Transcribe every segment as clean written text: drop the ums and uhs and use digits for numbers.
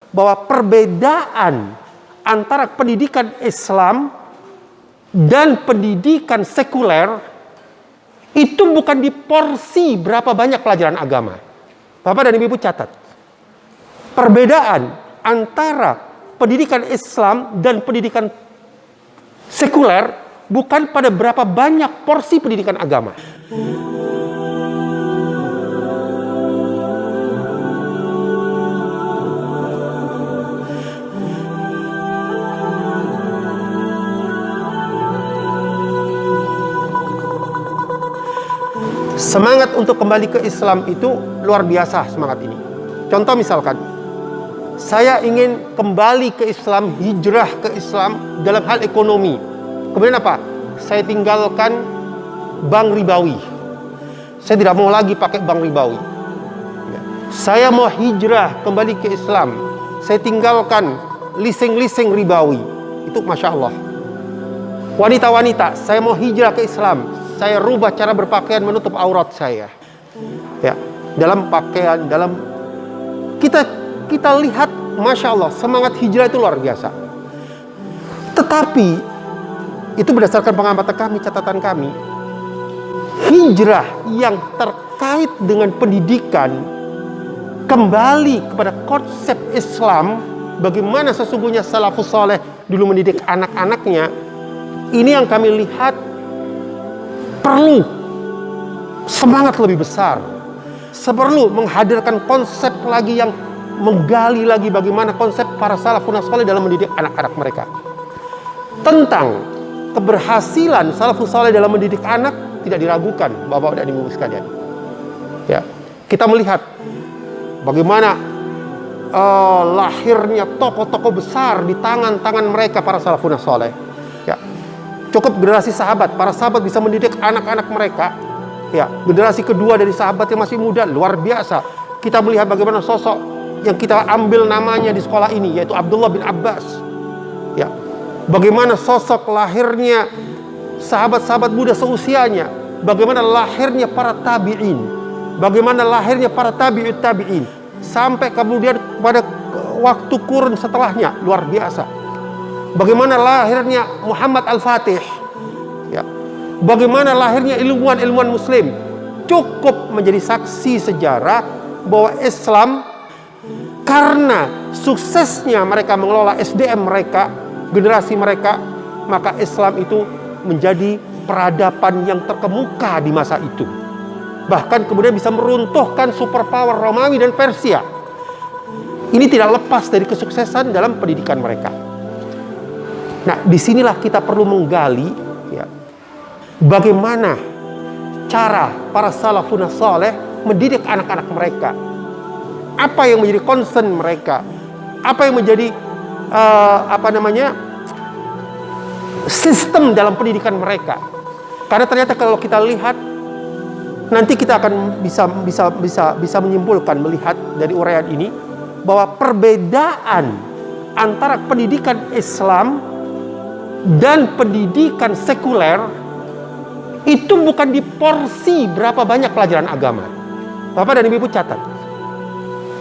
bahwa perbedaan antara pendidikan Islam dan pendidikan sekuler itu bukan di porsi berapa banyak pelajaran agama. Bapak dan Ibu catat. Perbedaan antara pendidikan Islam dan pendidikan sekuler bukan pada berapa banyak porsi pendidikan agama. Semangat untuk kembali ke Islam itu luar biasa semangat ini. Contoh misalkan, saya ingin kembali ke Islam, hijrah ke Islam dalam hal ekonomi. Kemudian apa? Saya tinggalkan bank ribawi. Saya tidak mau lagi pakai bank ribawi. Saya mau hijrah kembali ke Islam. Saya tinggalkan leasing ribawi. Itu Masya Allah. Wanita-wanita, saya mau hijrah ke Islam. Saya rubah cara berpakaian menutup aurat saya. Ya, dalam pakaian, dalam kita lihat, Masya Allah, semangat hijrah itu luar biasa. Tetapi itu berdasarkan pengamatan kami, catatan kami, hijrah yang terkait dengan pendidikan kembali kepada konsep Islam, bagaimana sesungguhnya salafus saleh dulu mendidik anak-anaknya, ini yang kami lihat perlu semangat lebih besar. Perlu menghadirkan konsep lagi yang menggali lagi bagaimana konsep para salafun saleh dalam mendidik anak-anak mereka. Tentang keberhasilan salafus saleh dalam mendidik anak tidak diragukan, Bapak dan Ibu sekalian. Ya, kita melihat bagaimana lahirnya tokoh-tokoh besar di tangan-tangan mereka para salafun saleh. Ya, cukup generasi sahabat, para sahabat bisa mendidik anak-anak mereka. Ya, generasi kedua dari sahabat yang masih muda, luar biasa. Kita melihat bagaimana sosok yang kita ambil namanya di sekolah ini, yaitu Abdullah bin Abbas. Ya, bagaimana sosok lahirnya sahabat-sahabat muda seusianya, bagaimana lahirnya para tabi'in, bagaimana lahirnya para tabi'ut tabi'in, sampai kemudian pada waktu kurun setelahnya, luar biasa. Bagaimana lahirnya Muhammad Al-Fatih, ya. Bagaimana lahirnya ilmuwan-ilmuwan muslim. Cukup menjadi saksi sejarah bahwa Islam, karena suksesnya mereka mengelola SDM mereka, generasi mereka, maka Islam itu menjadi peradaban yang terkemuka di masa itu. Bahkan kemudian bisa meruntuhkan superpower Romawi dan Persia. Ini tidak lepas dari kesuksesan dalam pendidikan mereka. Nah, disinilah kita perlu menggali, ya, bagaimana cara para salafun saleh mendidik anak-anak mereka. Apa yang menjadi concern mereka? Apa yang menjadi sistem dalam pendidikan mereka? Karena ternyata kalau kita lihat, nanti kita akan bisa menyimpulkan melihat dari uraian ini bahwa perbedaan antara pendidikan Islam dan pendidikan sekuler itu bukan di porsi berapa banyak pelajaran agama. Bapak dan Ibu catat.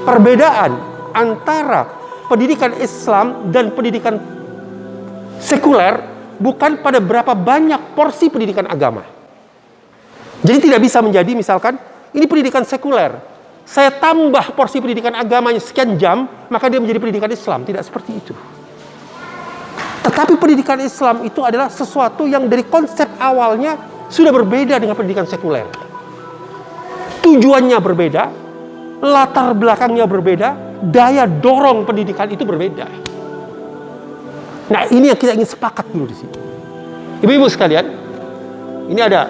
Perbedaan antara pendidikan Islam dan pendidikan sekuler bukan pada berapa banyak porsi pendidikan agama. Jadi tidak bisa menjadi misalkan ini pendidikan sekuler, saya tambah porsi pendidikan agamanya sekian jam, maka dia menjadi pendidikan Islam. Tidak seperti itu. Tetapi pendidikan Islam itu adalah sesuatu yang dari konsep awalnya sudah berbeda dengan pendidikan sekuler. Tujuannya berbeda, latar belakangnya berbeda, daya dorong pendidikan itu berbeda. Nah, ini yang kita ingin sepakat dulu di sini. Ibu-ibu sekalian, ini ada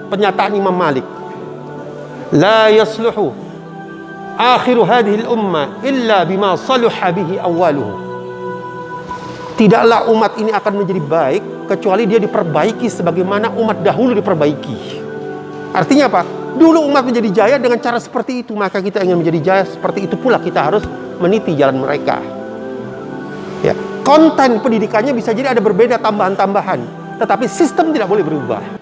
pernyataan Imam Malik. La yasluhu akhiru hadhihi al-ummah illa bima saluha bihi awwaluhu. Tidaklah umat ini akan menjadi baik kecuali dia diperbaiki sebagaimana umat dahulu diperbaiki. Artinya apa? Dulu umat menjadi jaya dengan cara seperti itu, maka kita ingin menjadi jaya seperti itu pula kita harus meniti jalan mereka. Ya, konten pendidikannya bisa jadi ada berbeda tambahan-tambahan, tetapi sistem tidak boleh berubah.